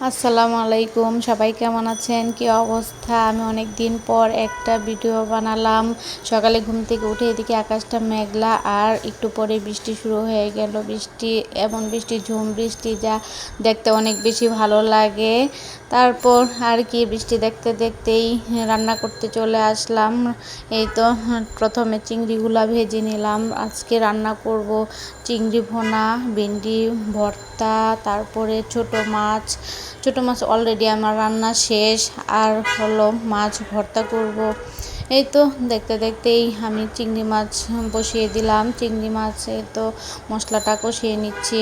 আসসালামু আলাইকুম, সবাই কেমন আছেন? কি অবস্থা? আমি অনেক দিন পর একটা ভিডিও বানালাম। সকালে ঘুম থেকে উঠে এদিকে আকাশটা মেঘলা আর একটু পরে বৃষ্টি শুরু হয়ে গেল। বৃষ্টি এমন বৃষ্টি, ঝুম বৃষ্টি, যা দেখতে অনেক বেশি ভালো লাগে। তারপর আর কি বৃষ্টি দেখতে দেখতেই রান্না করতে চলে আসলাম। এই তো প্রথমে চিংড়িগুলা ভেজে নিলাম। আজকে রান্না করব চিংড়ি ভুনা, ভিন্ডি ভর্তা, তারপরে ছোট মাছ অলরেডি আমার রান্না শেষ। আর হলো মাছ ভর্তা করব। এই তো দেখতে দেখতেই আমি চিংড়ি মাছ বসিয়ে দিলাম। চিংড়ি মাছে তো মশলাটা কষিয়ে নিচ্ছি।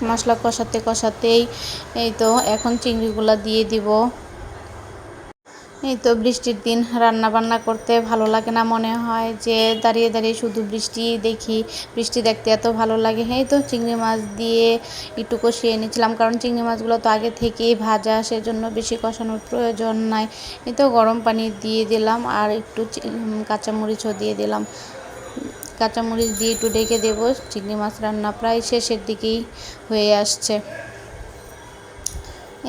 মশলা কষাতে কষাতেই এই তো এখন চিংড়িগুলা দিয়ে দিব। এই তো বৃষ্টির দিন রান্না বান্না করতে ভালো লাগে না, মনে হয় যে দাঁড়িয়ে দাঁড়িয়ে শুধু বৃষ্টি দেখি। বৃষ্টি দেখতে এত ভালো লাগে। এই তো চিংড়ি মাছ দিয়ে একটু কষিয়ে নিচ্ছিলাম, কারণ চিংড়ি মাছগুলো তো আগে থেকেই ভাজা, সেজন্য বেশি কষানোর প্রয়োজন নাই। এই তো গরম পানি দিয়ে দিলাম আর একটু কাঁচামরিচও দিয়ে দিলাম। কাঁচামরিচ দিয়ে একটু ডেকে দেবো। চিংড়ি মাছ রান্না প্রায় শেষের দিকেই হয়ে আসছে।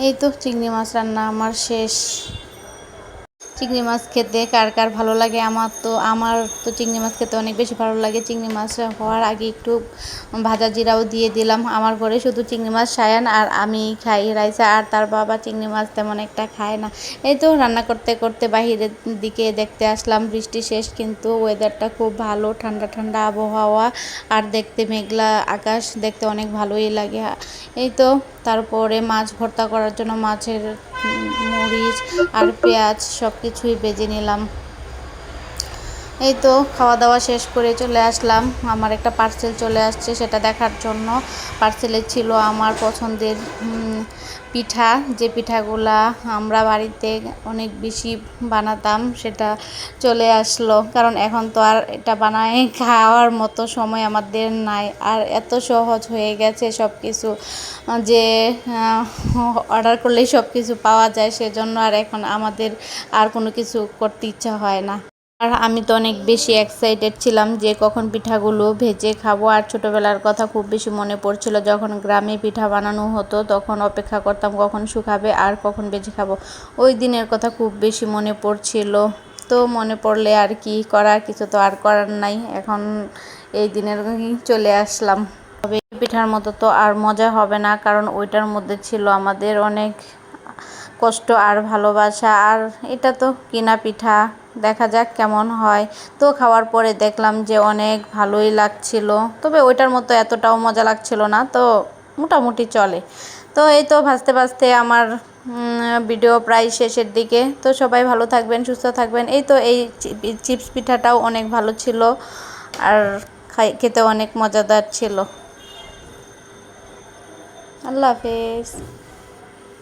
এই তো চিংড়ি মাছ রান্না আমার শেষ। চিংড়ি মাছ খেতে কার কার ভালো লাগে? আমার তো চিংড়ি মাছ খেতে অনেক বেশি ভালো লাগে। চিংড়ি মাছ হওয়ার আগে একটু ভাজা জিরাও দিয়ে দিলাম। আমার ঘরে শুধু চিংড়ি মাছ সায়ান আর আমি খাই, রাইসা আর তার বাবা চিংড়ি মাছ তেমন একটা খায় না। এই তো রান্না করতে করতে বাহিরের দিকে দেখতে আসলাম। বৃষ্টি শেষ, কিন্তু ওয়েদারটা খুব ভালো, ঠান্ডা ঠান্ডা আবহাওয়া আর দেখতে মেঘলা আকাশ, দেখতে অনেক ভালোই লাগে। এই তো তারপরে মাছ ভর্তা করার জন্য মাছের মরিচ আর পেঁয়াজ সব কিছুই ভেজে নিলাম। এই তো খাওয়া দাওয়া শেষ করে চলে আসলাম। আমার একটা পার্সেল চলে আসছে, সেটা দেখার জন্য। পার্সেলে ছিল আমার পছন্দের পিঠা, যে পিঠাগুলা আমরা বাড়িতে অনেক বেশি বানাতাম, সেটা চলে আসলো। কারণ এখন তো আর এটা বানায় খাওয়ার মতো সময় আমাদের নাই, আর এত সহজ হয়ে গেছে সব কিছু যে অর্ডার করলেই সব কিছু পাওয়া যায়। সেজন্য আর এখন আমাদের আর কোনো কিছু করতে ইচ্ছা হয় না। আর আমি তো অনেক বেশি এক্সাইটেড ছিলাম যে কখন পিঠাগুলো ভেজে খাবো। আর ছোটোবেলার কথা খুব বেশি মনে পড়ছিল, যখন গ্রামে পিঠা বানানো হতো তখন অপেক্ষা করতাম কখন শুকাবে আর কখন ভেজে খাবো। ওই দিনের কথা খুব বেশি মনে পড়ছিল। তো মনে পড়লে আর কি করার, কিছু তো আর করার নাই। এখন এই দিনের চলে আসলাম। তবে পিঠার মতো তো আর মজা হবে না, কারণ ওইটার মধ্যে ছিল আমাদের অনেক কষ্ট আর ভালোবাসা। আর এটা তো কিনা পিঠা, দেখা যাক কেমন হয়। তো খাওয়ার পরে দেখলাম যে অনেক ভালোই লাগছিল, তবে ওইটার মতো এতটাও মজা লাগছিল না, তো মোটামুটি চলে। তো এই তো ভাজতে ভাজতে আমার ভিডিও প্রায় শেষের দিকে। তো সবাই ভালো থাকবেন, সুস্থ থাকবেন। এই তো এই চিপস পিঠাটাও অনেক ভালো ছিল আর খেতে অনেক মজাদার ছিল। আল্লাহ হাফেজ।